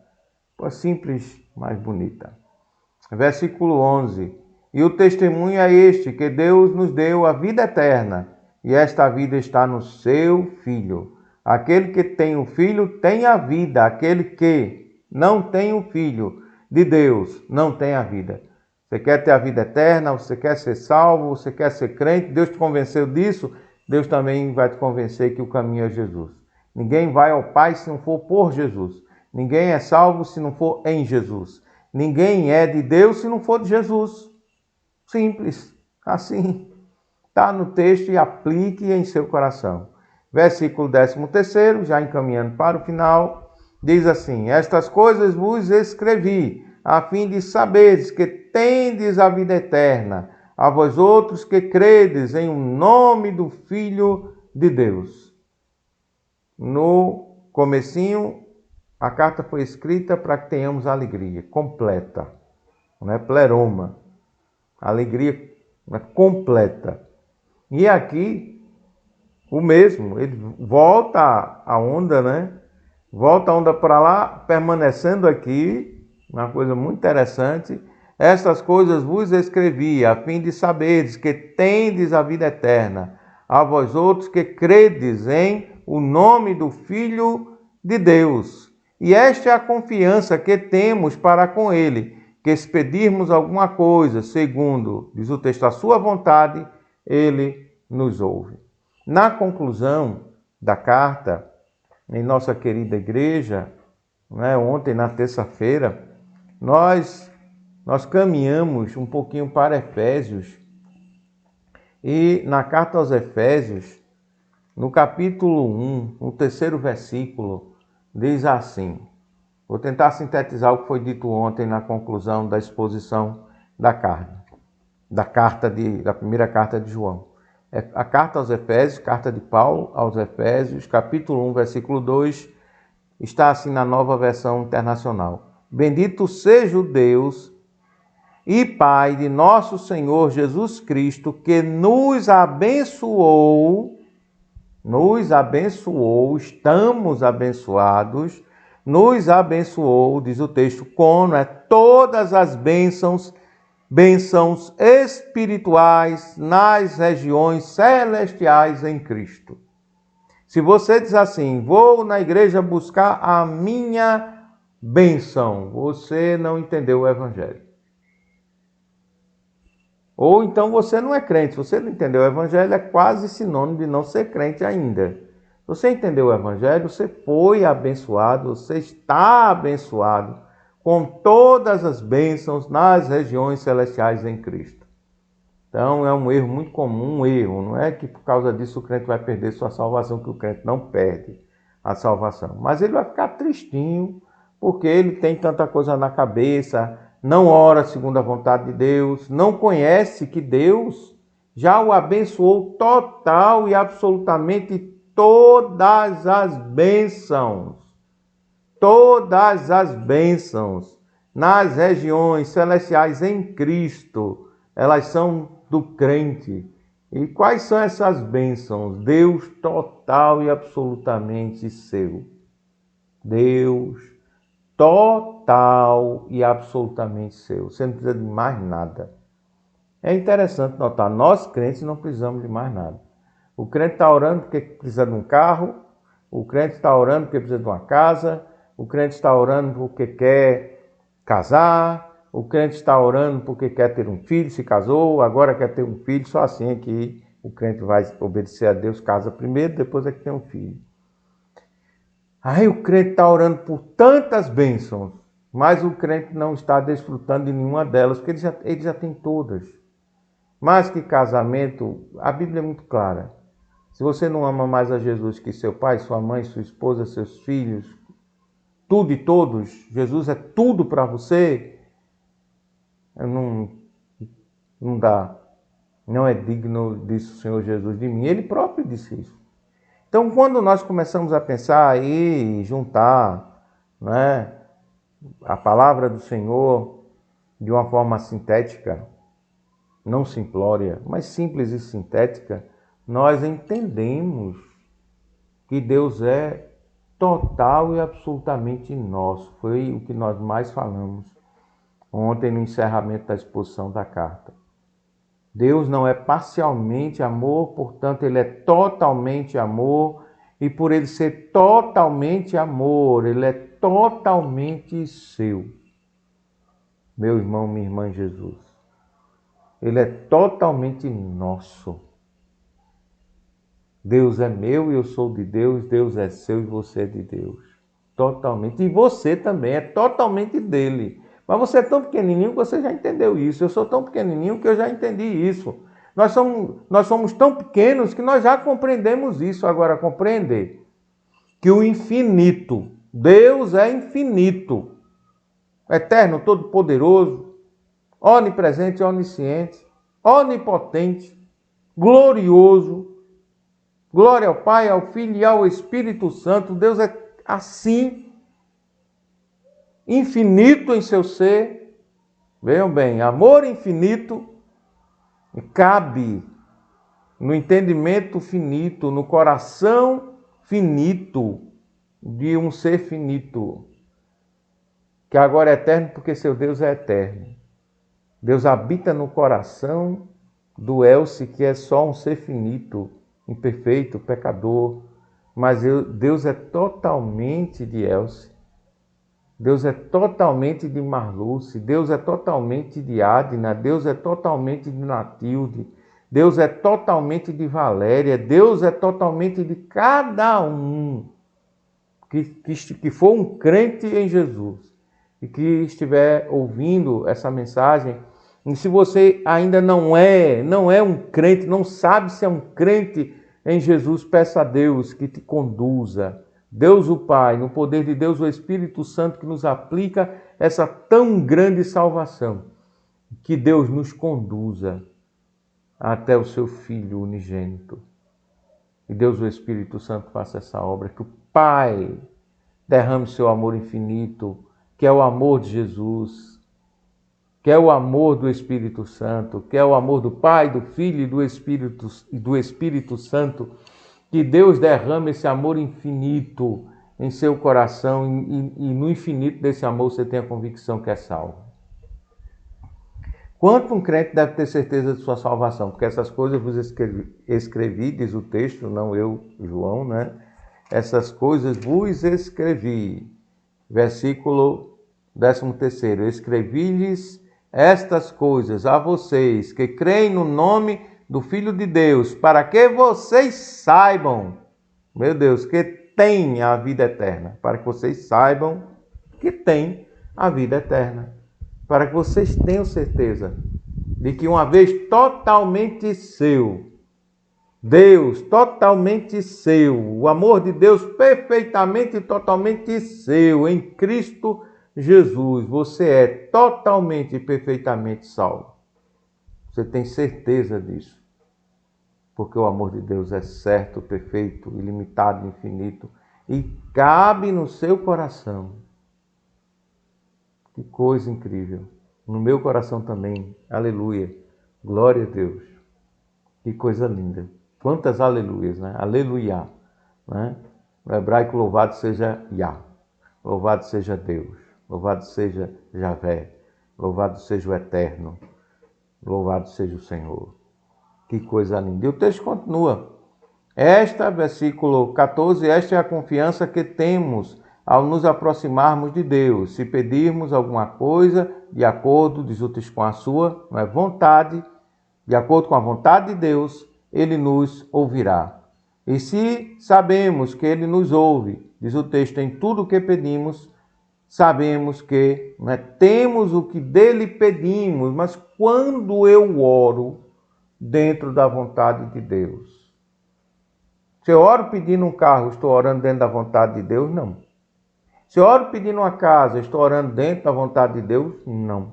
simples, mas bonita. Versículo 11. E o testemunho é este, que Deus nos deu a vida eterna, e esta vida está no seu Filho. Aquele que tem o Filho tem a vida, aquele que não tem o Filho de Deus não tem a vida. Você quer ter a vida eterna, você quer ser salvo, você quer ser crente, Deus te convenceu disso, Deus também vai te convencer que o caminho é Jesus. Ninguém vai ao Pai se não for por Jesus. Ninguém é salvo se não for em Jesus. Ninguém é de Deus se não for de Jesus. Simples, assim. Está no texto e aplique em seu coração. Versículo 13, já encaminhando para o final, diz assim: estas coisas vos escrevi, a fim de saberes que tendes a vida eterna, a vós outros que credes em nome do Filho de Deus. No comecinho, a carta foi escrita para que tenhamos alegria completa, não é pleroma, alegria completa. E aqui, o mesmo, ele volta a onda, né? Volta a onda para lá, permanecendo aqui, uma coisa muito interessante. Estas coisas vos escrevi, a fim de saberes que tendes a vida eterna, a vós outros que credes em o nome do Filho de Deus. E esta é a confiança que temos para com Ele, que se pedirmos alguma coisa, segundo, diz o texto, a sua vontade, Ele nos ouve. Na conclusão da carta, em nossa querida igreja, ontem, na terça-feira, nós caminhamos um pouquinho para Efésios. E na carta aos Efésios, no capítulo 1, no 3º versículo, diz assim. Vou tentar sintetizar o que foi dito ontem na conclusão da exposição da primeira carta de João. A carta aos Efésios, carta de Paulo aos Efésios, capítulo 1, versículo 2, está assim na Nova Versão Internacional. Bendito seja o Deus e Pai de nosso Senhor Jesus Cristo, que nos abençoou nos abençoou, estamos abençoados, nos abençoou, diz o texto, com todas as bênçãos espirituais nas regiões celestiais em Cristo. Se você diz assim, vou na igreja buscar a minha bênção, você não entendeu o Evangelho. Ou então você não é crente. Se você não entendeu o Evangelho, é quase sinônimo de não ser crente ainda. Se você entendeu o Evangelho, você foi abençoado, você está abençoado com todas as bênçãos nas regiões celestiais em Cristo. Então é um erro muito comum, não é que por causa disso o crente vai perder sua salvação, que o crente não perde a salvação. Mas ele vai ficar tristinho, porque ele tem tanta coisa na cabeça, não ora segundo a vontade de Deus, não conhece que Deus já o abençoou total e absolutamente todas as bênçãos. Todas as bênçãos nas regiões celestiais em Cristo, elas são do crente. E quais são essas bênçãos? Deus total e absolutamente seu. Deus total e absolutamente seu. Você não precisa de mais nada. É interessante notar, nós crentes não precisamos de mais nada. O crente está orando porque precisa de um carro, o crente está orando porque precisa de uma casa, o crente está orando porque quer casar, o crente está orando porque quer ter um filho, se casou, agora quer ter um filho, só assim é que o crente vai obedecer a Deus, casa primeiro, depois é que tem um filho. Aí o crente está orando por tantas bênçãos, mas o crente não está desfrutando de nenhuma delas, porque ele já tem todas. Mais que casamento, a Bíblia é muito clara. Se você não ama mais a Jesus que seu pai, sua mãe, sua esposa, seus filhos, tudo e todos, Jesus é tudo para você, não dá. Não é digno disso o Senhor Jesus de mim. Ele próprio disse isso. Então, quando nós começamos a pensar e juntar, né, a palavra do Senhor de uma forma sintética, não simplória, mas simples e sintética, nós entendemos que Deus é total e absolutamente nosso. Foi o que nós mais falamos ontem no encerramento da exposição da carta. Deus não é parcialmente amor, portanto, Ele é totalmente amor, e por Ele ser totalmente amor, Ele é totalmente seu. Meu irmão, minha irmã em Jesus, Ele é totalmente nosso. Deus é meu e eu sou de Deus, Deus é seu e você é de Deus. Totalmente. E você também é totalmente dele. Mas você é tão pequenininho que você já entendeu isso. Eu sou tão pequenininho que eu já entendi isso. Nós somos tão pequenos que nós já compreendemos isso. Agora, compreender que o infinito, Deus é infinito, eterno, todo-poderoso, onipresente, onisciente, onipotente, glorioso. Glória ao Pai, ao Filho e ao Espírito Santo. Deus é assim, infinito em seu ser. Vejam bem, amor infinito cabe no entendimento finito, no coração finito de um ser finito, que agora é eterno porque seu Deus é eterno. Deus habita no coração do Elce, que é só um ser finito, imperfeito, pecador, mas Deus é totalmente de Elce, Deus é totalmente de Marluce, Deus é totalmente de Adna, Deus é totalmente de Natilde, Deus é totalmente de Valéria, Deus é totalmente de cada um que for um crente em Jesus e que estiver ouvindo essa mensagem. E se você ainda não é um crente, não sabe se é um crente em Jesus, peça a Deus que te conduza. Deus o Pai, no poder de Deus o Espírito Santo, que nos aplica essa tão grande salvação. Que Deus nos conduza até o seu Filho unigênito. E Deus o Espírito Santo faça essa obra. Que o Pai derrame seu amor infinito, que é o amor de Jesus, que é o amor do Espírito Santo, que é o amor do Pai, do Filho e do Espírito Santo, Que Deus derrame esse amor infinito em seu coração e no infinito desse amor você tem a convicção que é salvo. Quanto um crente deve ter certeza de sua salvação? Porque essas coisas vos escrevi, diz o texto, não eu, João, né? Essas coisas vos escrevi. Versículo 13º. Escrevi-lhes estas coisas a vocês que creem no nome do Filho de Deus, para que vocês saibam, meu Deus, que tem a vida eterna. Para que vocês saibam que tem a vida eterna. Para que vocês tenham certeza de que uma vez totalmente seu, Deus totalmente seu, o amor de Deus perfeitamente e totalmente seu, em Cristo Jesus, você é totalmente e perfeitamente salvo. Você tem certeza disso. Porque o amor de Deus é certo, perfeito, ilimitado, infinito e cabe no seu coração. Que coisa incrível. No meu coração também. Aleluia. Glória a Deus. Que coisa linda. Quantas aleluias, né? Aleluia. Né? No hebraico, louvado seja Yah. Louvado seja Deus. Louvado seja Javé. Louvado seja o Eterno. Louvado seja o Senhor. Que coisa linda. E o texto continua. Versículo 14, esta é a confiança que temos ao nos aproximarmos de Deus. Se pedirmos alguma coisa de acordo, diz o texto, com a sua vontade, de acordo com a vontade de Deus, Ele nos ouvirá. E se sabemos que Ele nos ouve, diz o texto, em tudo o que pedimos, sabemos que temos o que dele pedimos, mas quando eu oro dentro da vontade de Deus. Se eu oro pedindo um carro, estou orando dentro da vontade de Deus? Não. Se eu oro pedindo uma casa, estou orando dentro da vontade de Deus? Não.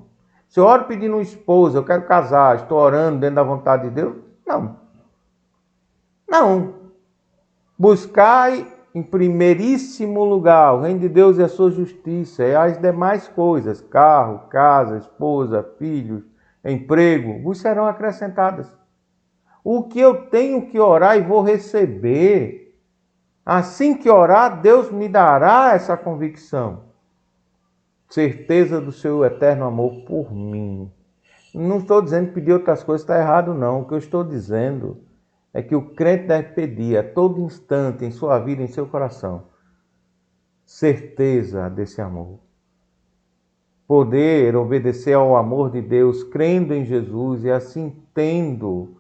Se eu oro pedindo uma esposa, eu quero casar, estou orando dentro da vontade de Deus? Não. Não. Buscai em primeiríssimo lugar o reino de Deus e a sua justiça, e as demais coisas, carro, casa, esposa, filhos, emprego, vos serão acrescentadas. O que eu tenho que orar e vou receber, assim que orar, Deus me dará essa convicção. Certeza do seu eterno amor por mim. Não estou dizendo que pedir outras coisas está errado, não. O que eu estou dizendo é que o crente deve pedir a todo instante em sua vida, em seu coração, certeza desse amor. Poder obedecer ao amor de Deus, crendo em Jesus e assim tendo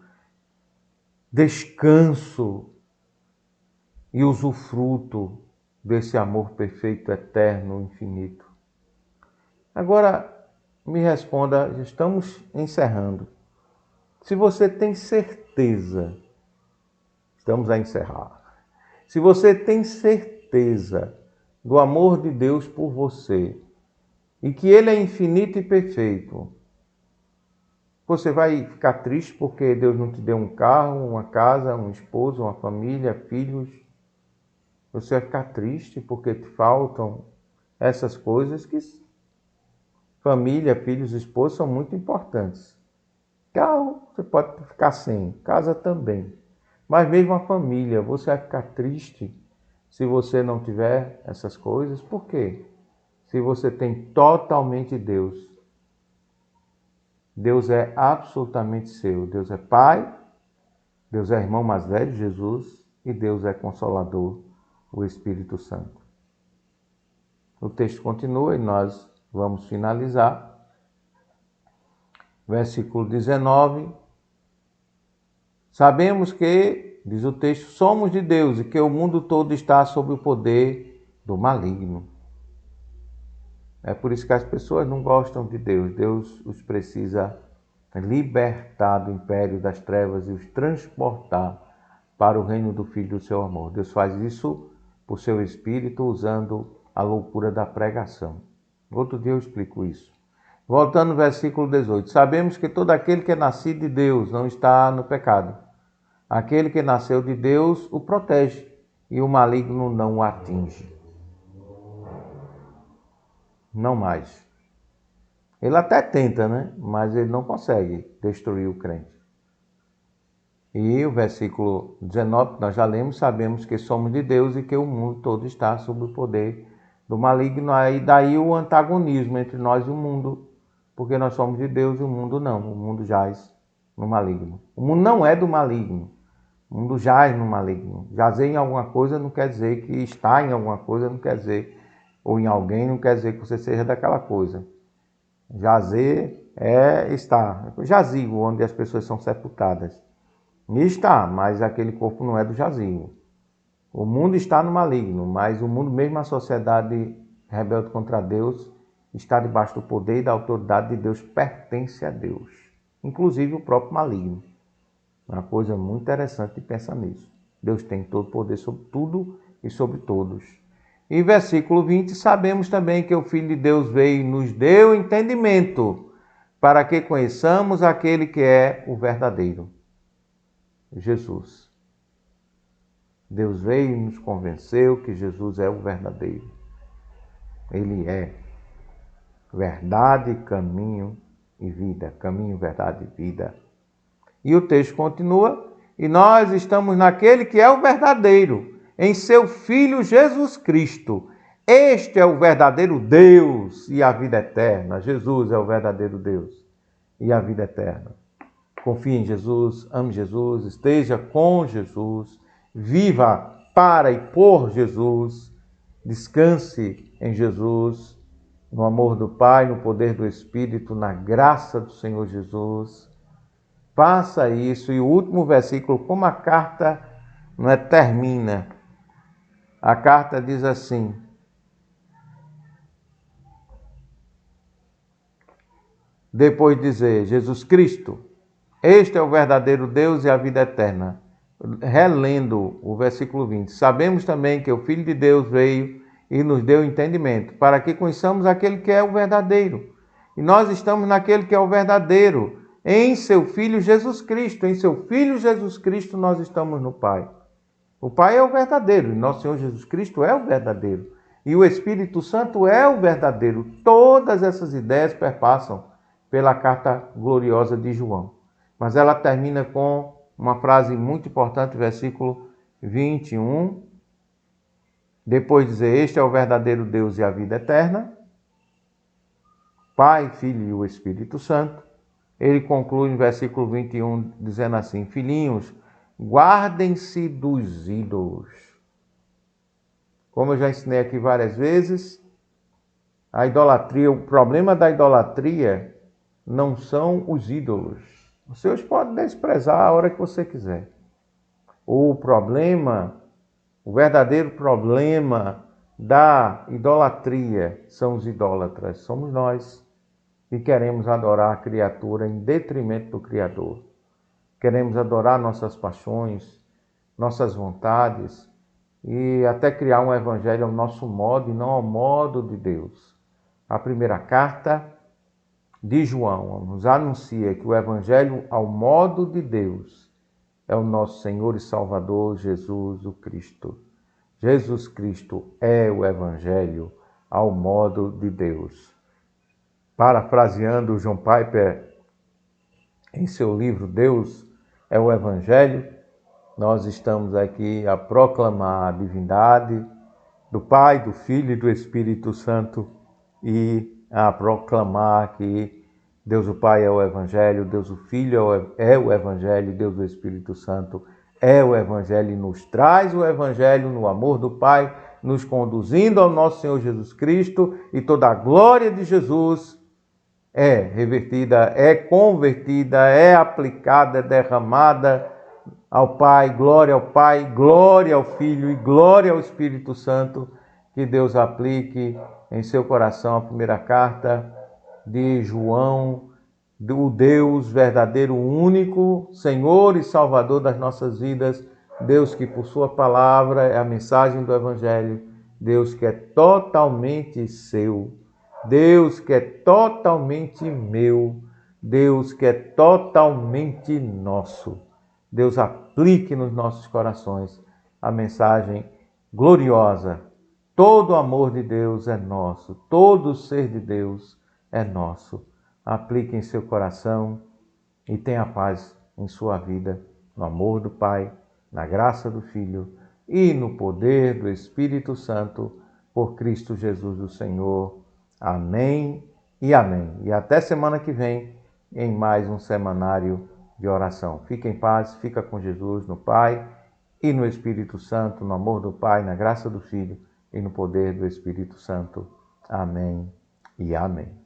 descanso e usufruto desse amor perfeito, eterno, infinito. Agora, me responda, estamos encerrando. Se você tem certeza, estamos a encerrar. Se você tem certeza do amor de Deus por você e que Ele é infinito e perfeito, você vai ficar triste porque Deus não te deu um carro, uma casa, um esposo, uma família, filhos. Você vai ficar triste porque te faltam essas coisas que família, filhos, esposo são muito importantes. Carro você pode ficar sem, casa também. Mas mesmo a família, você vai ficar triste se você não tiver essas coisas. Por quê? Se você tem totalmente Deus. Deus é absolutamente seu. Deus é Pai, Deus é irmão mais velho, Jesus, e Deus é Consolador, o Espírito Santo. O texto continua e nós vamos finalizar. Versículo 19. Sabemos que, diz o texto, somos de Deus e que o mundo todo está sob o poder do maligno. É por isso que as pessoas não gostam de Deus. Deus os precisa libertar do império das trevas e os transportar para o reino do Filho do seu amor. Deus faz isso por seu Espírito usando a loucura da pregação. Outro dia eu explico isso. Voltando ao versículo 18. Sabemos que todo aquele que é nascido de Deus não está no pecado. Aquele que nasceu de Deus o protege e o maligno não o atinge. Não mais. Ele até tenta, né? Mas ele não consegue destruir o crente. E o versículo 19, nós já lemos, sabemos que somos de Deus e que o mundo todo está sob o poder do maligno. Aí daí o antagonismo entre nós e o mundo, porque nós somos de Deus e o mundo não. O mundo jaz no maligno. O mundo não é do maligno. O mundo jaz no maligno. Jazer em alguma coisa não quer dizer que está em alguma coisa, não quer dizer, ou em alguém não quer dizer que você seja daquela coisa. Jazer é estar. Jazigo, onde as pessoas são sepultadas. E está, mas aquele corpo não é do jazigo. O mundo está no maligno, mas o mundo, mesmo a sociedade rebelde contra Deus, está debaixo do poder e da autoridade de Deus, pertence a Deus. Inclusive o próprio maligno. Uma coisa muito interessante de pensar nisso. Deus tem todo o poder sobre tudo e sobre todos. E versículo 20, sabemos também que o Filho de Deus veio e nos deu entendimento, para que conheçamos aquele que é o verdadeiro, Jesus. Deus veio e nos convenceu que Jesus é o verdadeiro. Ele é verdade, caminho e vida. Caminho, verdade e vida. E o texto continua, e nós estamos naquele que é o verdadeiro, em seu Filho Jesus Cristo. Este é o verdadeiro Deus e a vida eterna. Jesus é o verdadeiro Deus e a vida eterna. Confie em Jesus, ame Jesus, esteja com Jesus, viva para e por Jesus, descanse em Jesus, no amor do Pai, no poder do Espírito, na graça do Senhor Jesus. Faça isso. E o último versículo, como a carta termina, a carta diz assim: depois de dizer, Jesus Cristo, este é o verdadeiro Deus e a vida eterna. Relendo o versículo 20, sabemos também que o Filho de Deus veio e nos deu entendimento, para que conheçamos aquele que é o verdadeiro. E nós estamos naquele que é o verdadeiro, em seu Filho Jesus Cristo. Em seu Filho Jesus Cristo nós estamos no Pai. O Pai é o verdadeiro, e nosso Senhor Jesus Cristo é o verdadeiro. E o Espírito Santo é o verdadeiro. Todas essas ideias perpassam pela carta gloriosa de João. Mas ela termina com uma frase muito importante, versículo 21. Depois de dizer, este é o verdadeiro Deus e a vida eterna, Pai, Filho e o Espírito Santo, ele conclui no versículo 21, dizendo assim: filhinhos, guardem-se dos ídolos. Como eu já ensinei aqui várias vezes, a idolatria, o problema da idolatria não são os ídolos. Você os pode desprezar a hora que você quiser. O verdadeiro problema da idolatria são os idólatras. Somos nós que queremos adorar a criatura em detrimento do Criador. Queremos adorar nossas paixões, nossas vontades e até criar um evangelho ao nosso modo e não ao modo de Deus. A primeira carta de João nos anuncia que o evangelho ao modo de Deus é o nosso Senhor e Salvador Jesus o Cristo. Jesus Cristo é o evangelho ao modo de Deus. Parafraseando John Piper em seu livro Deus é o evangelho, nós estamos aqui a proclamar a divindade do Pai, do Filho e do Espírito Santo e a proclamar que Deus o Pai é o Evangelho, Deus o Filho é o Evangelho, Deus o Espírito Santo é o Evangelho e nos traz o Evangelho no amor do Pai, nos conduzindo ao nosso Senhor Jesus Cristo, e toda a glória de Jesus é revertida, é convertida, é aplicada, é derramada ao Pai, glória ao Filho e glória ao Espírito Santo. Que Deus aplique em seu coração a primeira carta de João, do Deus verdadeiro, único, Senhor e Salvador das nossas vidas, Deus que por sua palavra é a mensagem do Evangelho, Deus que é totalmente seu, Deus que é totalmente meu, Deus que é totalmente nosso. Deus aplique nos nossos corações a mensagem gloriosa. Todo o amor de Deus é nosso, todo o ser de Deus é nosso. Aplique em seu coração e tenha paz em sua vida, no amor do Pai, na graça do Filho e no poder do Espírito Santo, por Cristo Jesus o Senhor. Amém e amém. E até semana que vem, em mais um semanário de oração. Fique em paz, fica com Jesus no Pai e no Espírito Santo, no amor do Pai, na graça do Filho e no poder do Espírito Santo. Amém e amém.